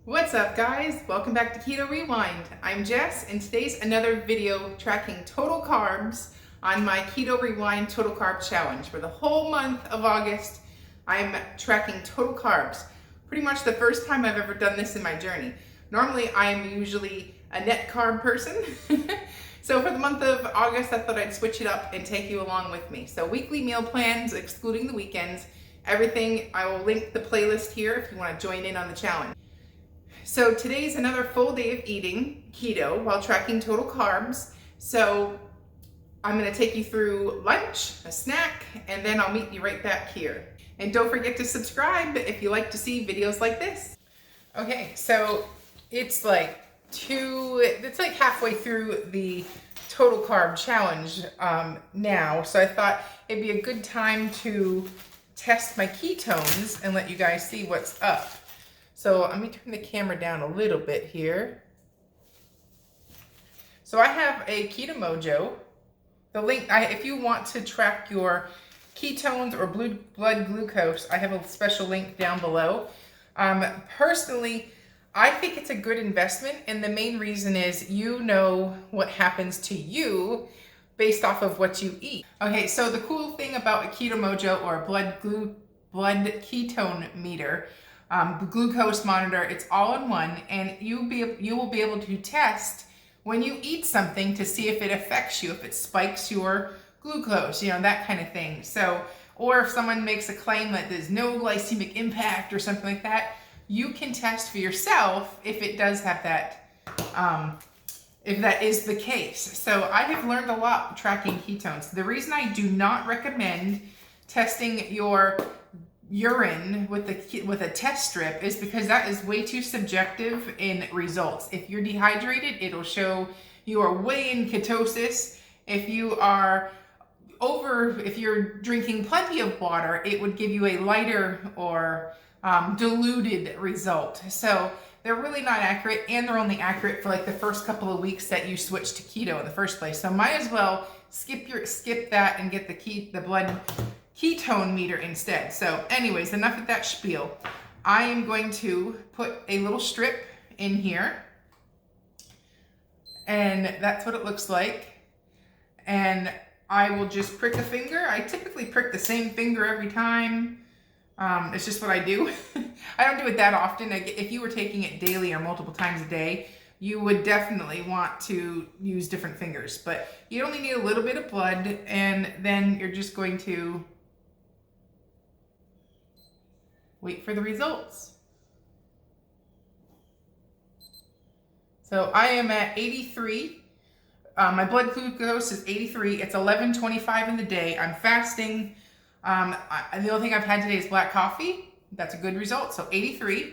What's up, guys? Welcome back to Keto Rewind. I'm Jess, and today's another video tracking total carbs on my Keto Rewind Total Carb Challenge. For the whole month of August, I'm tracking total carbs. Pretty much the first time I've ever done this in my journey. Normally, I'm usually a net carb person. So for the month of August, I thought I'd switch it up and take you along with me. So weekly meal plans, excluding the weekends, everything. I will link the playlist here if you want to join in on the challenge. So today's another full day of eating keto while tracking total carbs. So I'm going to take you through lunch, a snack, and then I'll meet you right back here. And don't forget to subscribe if you like to see videos like this. Okay, so it's like halfway through the total carb challenge now. So I thought it'd be a good time to test my ketones and let you guys see what's up. So let me turn the camera down a little bit here. So I have a Keto Mojo. The link, if you want to track your ketones or blood glucose, I have a special link down below. Personally, I think it's a good investment, and the main reason is you know what happens to you based off of what you eat. Okay, so the cool thing about a Keto Mojo or a blood ketone meter, glucose monitor, it's all in one, and you will be able to test when you eat something to see if it affects you, if it spikes your glucose, that kind of thing. So, or if someone makes a claim that there's no glycemic impact or something like that, you can test for yourself if it does have that, if that is the case. So I have learned a lot tracking ketones. The reason I do not recommend testing your urine with a test strip is because that is way too subjective in results. If you're dehydrated, it'll show you are way in ketosis. If you're drinking plenty of water, it would give you a lighter or diluted result. So they're really not accurate, and they're only accurate for like the first couple of weeks that you switch to keto in the first place. So might as well skip that and get the blood ketone meter instead. So anyways, enough of that spiel. I am going to put a little strip in here, and that's what it looks like. And I will just prick a finger. I typically prick the same finger every time. It's just what I do. I don't do it that often. If you were taking it daily or multiple times a day, you would definitely want to use different fingers. But you only need a little bit of blood, and then you're just going to wait for the results. So I am at 83. My blood glucose is 83. It's 11:25 in the day. I'm fasting. The only thing I've had today is black coffee. That's a good result. So 83.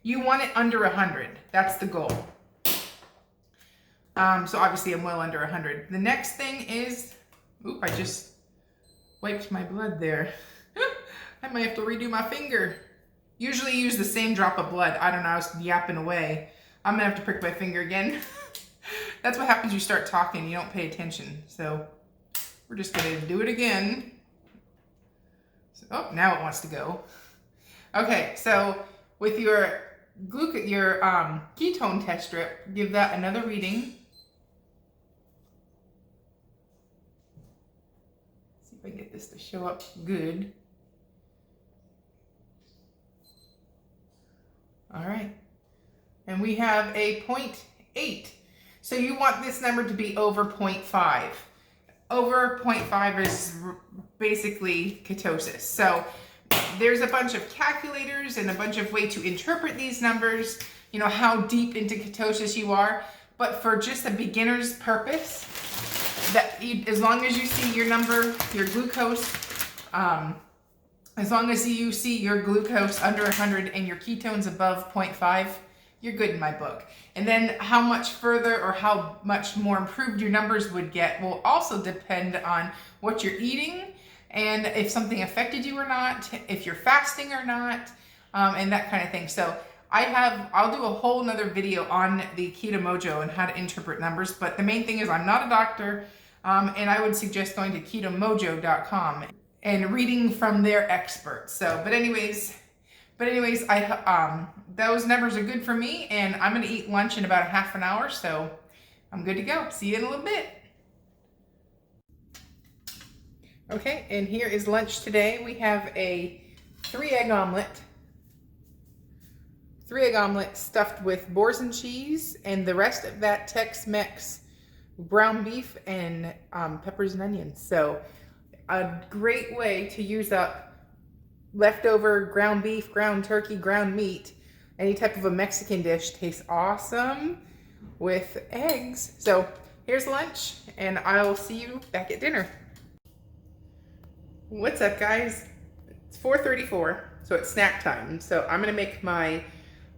You want it under 100. That's the goal. So obviously I'm well under 100. The next thing is, oop, I just wiped my blood there. I might have to redo my finger. Usually use the same drop of blood. I don't know, I was yapping away. I'm gonna have to prick my finger again. That's what happens when you start talking, you don't pay attention. So we're just gonna do it again. So, oh, now it wants to go. Okay, so with your ketone test strip, give that another reading. See if I can get this to show up good. All right, and we have a 0.8. So you want this number to be over 0.5. Over 0.5 is basically ketosis. So there's a bunch of calculators and a bunch of ways to interpret these numbers, how deep into ketosis you are. But for just a beginner's purpose, as long as you see your number, your glucose, as long as you see your glucose under 100 and your ketones above 0.5, you're good in my book. And then how much further or how much more improved your numbers would get will also depend on what you're eating and if something affected you or not, if you're fasting or not, and that kind of thing. So I'll do a whole nother video on the Keto Mojo and how to interpret numbers, but the main thing is I'm not a doctor, and I would suggest going to ketomojo.com and reading from their experts. So, but anyways, those numbers are good for me, and I'm gonna eat lunch in about a half an hour, so I'm good to go. See you in a little bit. Okay, and here is lunch today. We have a 3-egg omelet. 3-egg omelet stuffed with boars and cheese, and the rest of that Tex-Mex ground beef and peppers and onions. So a great way to use up leftover ground beef, ground turkey, ground meat. Any type of a Mexican dish tastes awesome with eggs. So here's lunch, and I'll see you back at dinner. What's up, guys? It's 4:34, so it's snack time. So I'm gonna make my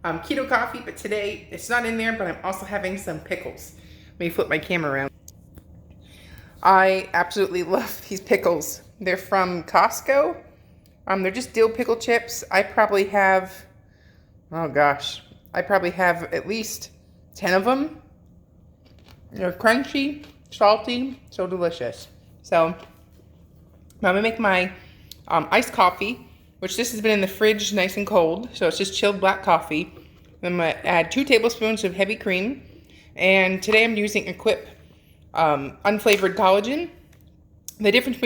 keto coffee, but today it's not in there, but I'm also having some pickles. Let me flip my camera around. I absolutely love these pickles. They're from Costco. They're just dill pickle chips. I probably have, oh gosh, I probably have at least 10 of them. They're crunchy, salty, so delicious. So I'm gonna make my iced coffee, which this has been in the fridge nice and cold, so it's just chilled black coffee. I'm gonna add 2 tablespoons of heavy cream, and today I'm using Equip unflavored collagen. The difference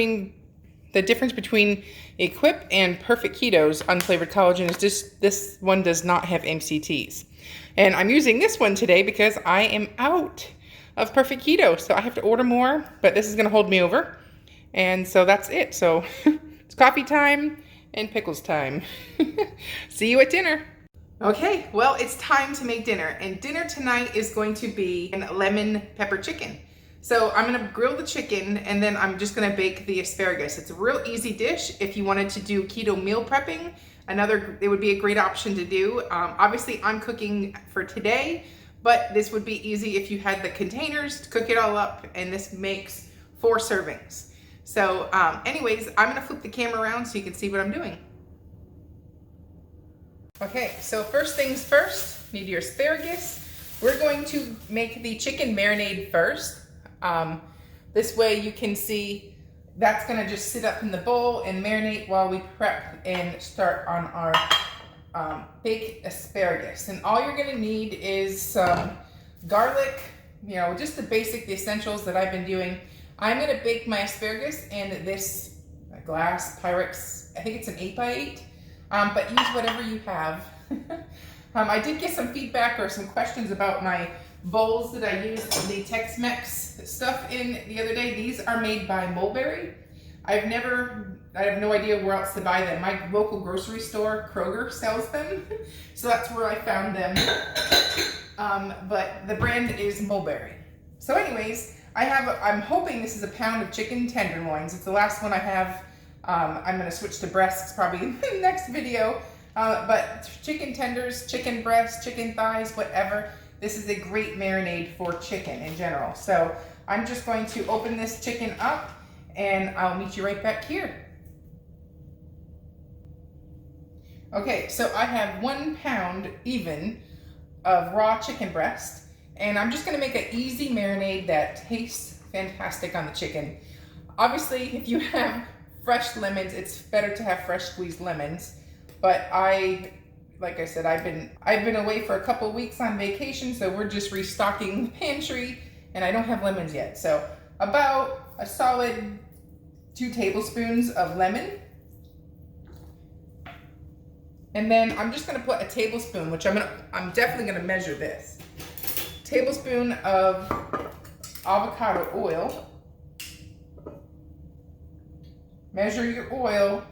between Equip and Perfect Keto's unflavored collagen is this one does not have MCTs. And I'm using this one today because I am out of Perfect Keto, so I have to order more, but this is gonna hold me over. And so that's it. So it's coffee time and pickles time. See you at dinner. Okay, well, it's time to make dinner. And dinner tonight is going to be a lemon pepper chicken. So I'm gonna grill the chicken, and then I'm just gonna bake the asparagus. It's a real easy dish. If you wanted to do keto meal prepping, it would be a great option to do. Obviously, I'm cooking for today, but this would be easy if you had the containers to cook it all up, and this makes 4 servings. So anyways, I'm gonna flip the camera around so you can see what I'm doing. Okay, so first things first, need your asparagus. We're going to make the chicken marinade first. This way you can see that's gonna just sit up in the bowl and marinate while we prep and start on our baked asparagus. And all you're gonna need is some garlic, you know, just the essentials that I've been doing. I'm gonna bake my asparagus in this glass Pyrex, I think it's an 8x8, but use whatever you have. I did get some feedback or some questions about my bowls that I used the Tex-Mex stuff in the other day. These are made by Mulberry. I have no idea where else to buy them. My local grocery store, Kroger, sells them. So that's where I found them. But the brand is Mulberry. So anyways, I'm hoping this is a pound of chicken tenderloins. It's the last one I have. I'm gonna switch to breasts probably in the next video. But chicken tenders, chicken breasts, chicken thighs, whatever. This is a great marinade for chicken in general. So I'm just going to open this chicken up, and I'll meet you right back here. Okay, so I have 1 pound even of raw chicken breast. And I'm just gonna make an easy marinade that tastes fantastic on the chicken. Obviously, if you have fresh lemons, it's better to have fresh squeezed lemons. But like I said, I've been away for a couple weeks on vacation, so we're just restocking the pantry, and I don't have lemons yet. So about a solid 2 tablespoons of lemon. And then I'm just gonna put a tablespoon, which I'm definitely gonna measure this. Tablespoon of avocado oil. Measure your oil,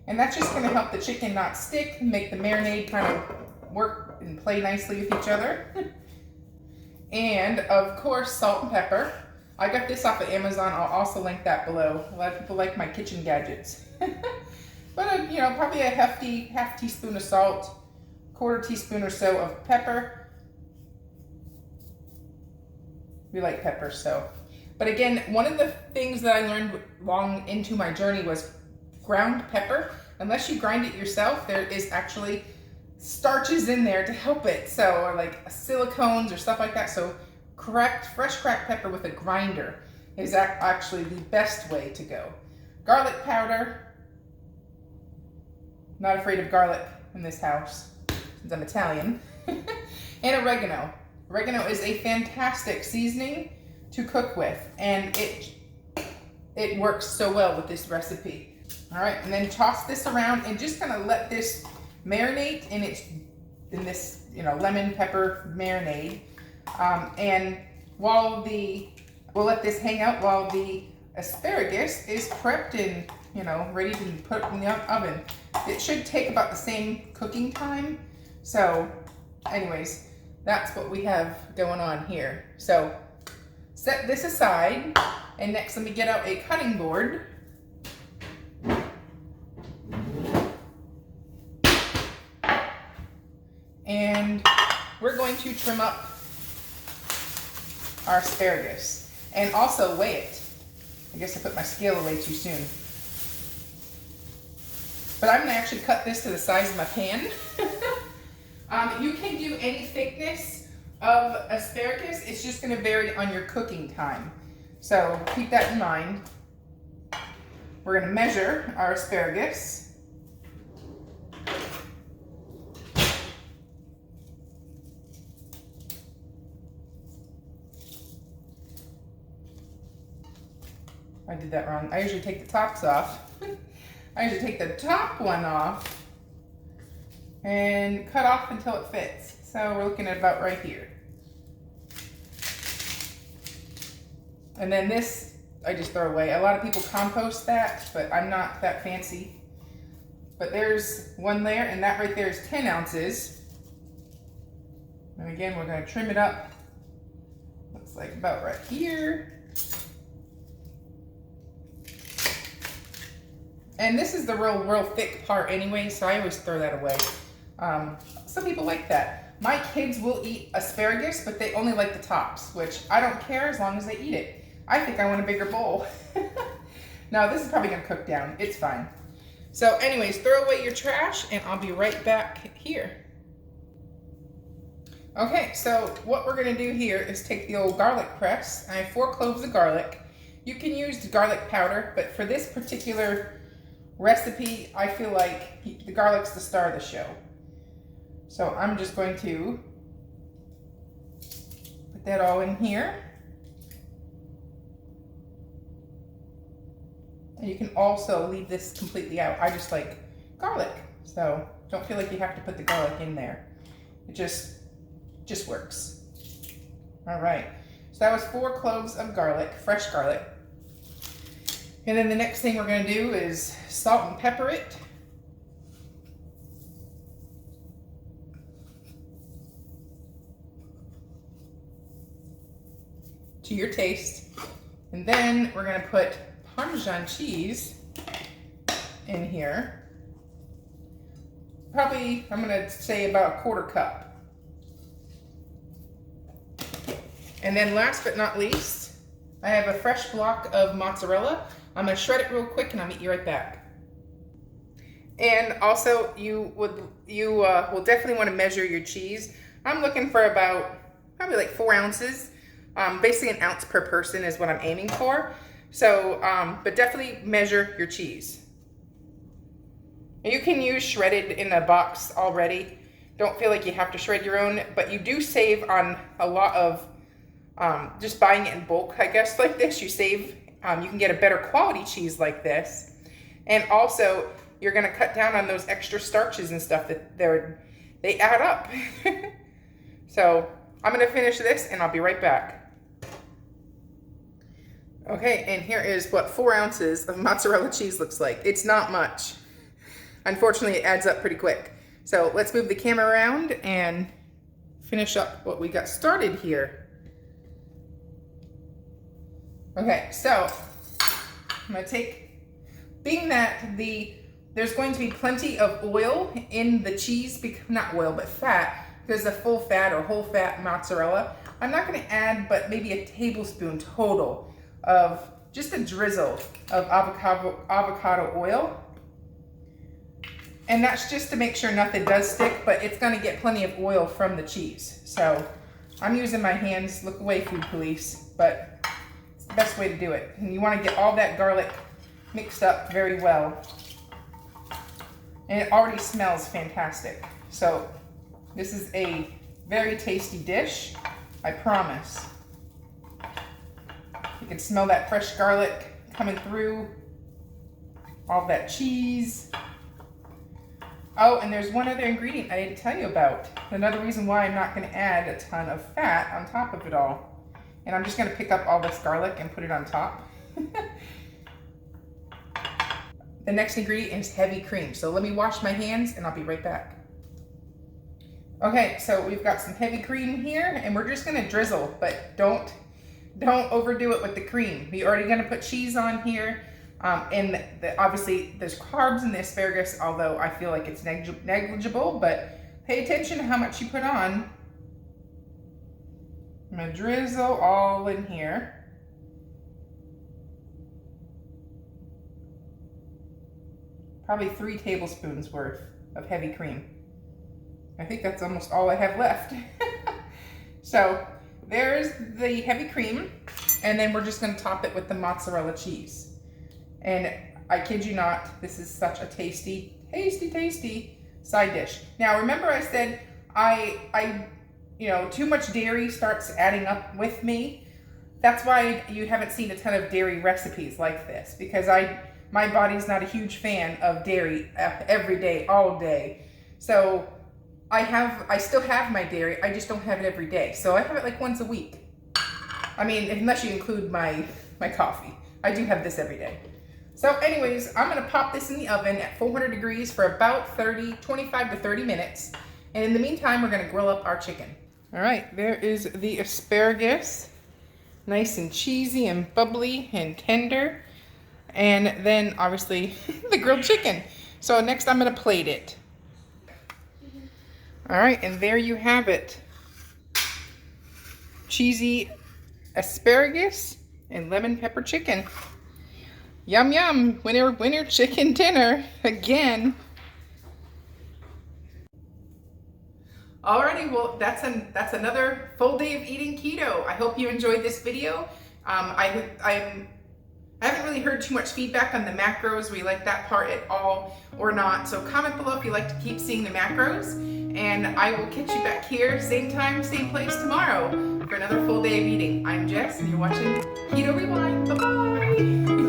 and that's just going to help the chicken not stick, make the marinade kind of work and play nicely with each other. And of course, salt and pepper. I got this off of Amazon. I'll also link that below. A lot of people like my kitchen gadgets. But you know, probably a hefty half teaspoon of salt, 1/4 teaspoon or so of pepper. We like pepper, so. But again, one of the things that I learned long into my journey was ground pepper. Unless you grind it yourself, there is actually starches in there to help it. So, or like silicones or stuff like that. So fresh cracked pepper with a grinder is actually the best way to go. Garlic powder. Not afraid of garlic in this house. because I'm Italian, and oregano. Oregano is a fantastic seasoning to cook with, and it works so well with this recipe. All right, and then toss this around and just kind of let this marinate in this lemon pepper marinade. And we'll let this hang out while the asparagus is prepped and ready to be put in the oven. It should take about the same cooking time. So anyways, that's what we have going on here. So set this aside, and next let me get out a cutting board. And we're going to trim up our asparagus and also weigh it. I guess I put my scale away too soon. But I'm gonna actually cut this to the size of my pan. You can do any thickness of asparagus. It's just gonna vary on your cooking time. So keep that in mind. We're gonna measure our asparagus. I did that wrong. I usually take the tops off. I usually take the top one off and cut off until it fits. So we're looking at about right here. And then this, I just throw away. A lot of people compost that, but I'm not that fancy. But there's one layer, and that right there is 10 ounces. And again, we're gonna trim it up. Looks like about right here. And this is the real thick part anyway, so I always throw that away. Some people like that. My kids will eat asparagus, but they only like the tops, which I don't care as long as they eat it. I think I want a bigger bowl. No, this is probably gonna cook down. It's fine. So anyways, throw away your trash and I'll be right back here. Okay, so what we're gonna do here is take the old garlic press. I have 4 cloves of garlic. You can use garlic powder, but for this particular recipe, I feel like the garlic's the star of the show. So I'm just going to put that all in here. And you can also leave this completely out. I just like garlic, so don't feel like you have to put the garlic in there. It just works. All right, so that was 4 cloves of garlic, fresh garlic. And then the next thing we're gonna do is salt and pepper it. To your taste. And then we're gonna put Parmesan cheese in here. Probably, I'm gonna say about 1/4 cup. And then last but not least, I have a fresh block of mozzarella. I'm gonna shred it real quick and I'll meet you right back. And also, you will definitely want to measure your cheese. I'm looking for about probably like 4 ounces. Basically 1 ounce per person is what I'm aiming for. So, but definitely measure your cheese. And you can use shredded in a box already. Don't feel like you have to shred your own, but you do save on a lot of just buying it in bulk, I guess, like this. You save, you can get a better quality cheese like this. And also, you're gonna cut down on those extra starches and stuff that they add up. So I'm gonna finish this and I'll be right back. Okay, and here is what 4 ounces of mozzarella cheese looks like. It's not much. Unfortunately, it adds up pretty quick. So let's move the camera around and finish up what we got started here. Okay, so I'm gonna take, being that there's going to be plenty of oil in the cheese, not oil, but fat, because the full fat or whole fat mozzarella, I'm not gonna add but maybe a tablespoon total of just a drizzle of avocado oil. And that's just to make sure nothing does stick, but it's gonna get plenty of oil from the cheese. So I'm using my hands, look away food police, but it's the best way to do it. And you wanna get all that garlic mixed up very well. And it already smells fantastic. So This is a very tasty dish, I promise. You can smell that fresh garlic coming through, all that cheese. Oh, and there's one other ingredient I didn't tell you about. Another reason why I'm not going to add a ton of fat on top of it all. And I'm just going to pick up all this garlic and put it on top. The next ingredient is heavy cream. So let me wash my hands and I'll be right back. Okay, so we've got some heavy cream here and we're just going to drizzle, but don't overdo it with the cream. We're already going to put cheese on here. And obviously there's carbs in the asparagus, although I feel like it's negligible, but pay attention to how much you put on. I'm gonna drizzle all in here. Probably 3 tablespoons worth of heavy cream. I think that's almost all I have left. So there's the heavy cream, and then we're just gonna top it with the mozzarella cheese. And I kid you not, this is such a tasty, tasty, tasty side dish. Now, remember I said you know, too much dairy starts adding up with me. That's why you haven't seen a ton of dairy recipes like this, because my body's not a huge fan of dairy every day, all day. So I still have my dairy, I just don't have it every day. So I have it like once a week. I mean, unless you include my coffee. I do have this every day. So anyways, I'm gonna pop this in the oven at 400 degrees for about 25 to 30 minutes. And in the meantime, we're gonna grill up our chicken. All right, there is the asparagus. Nice and cheesy and bubbly and tender. And then obviously the grilled chicken. So next I'm gonna plate it. All right, and there you have it. Cheesy asparagus and lemon pepper chicken. Yum, yum, winner, winner, chicken dinner, again. Alrighty, well, that's another full day of eating keto. I hope you enjoyed this video. I haven't really heard too much feedback on the macros. We like that part at all or not. So comment below if you like to keep seeing the macros. And I will catch you back here, same time, same place tomorrow for another full day of eating. I'm Jess, and you're watching Keto Rewind. Bye-bye.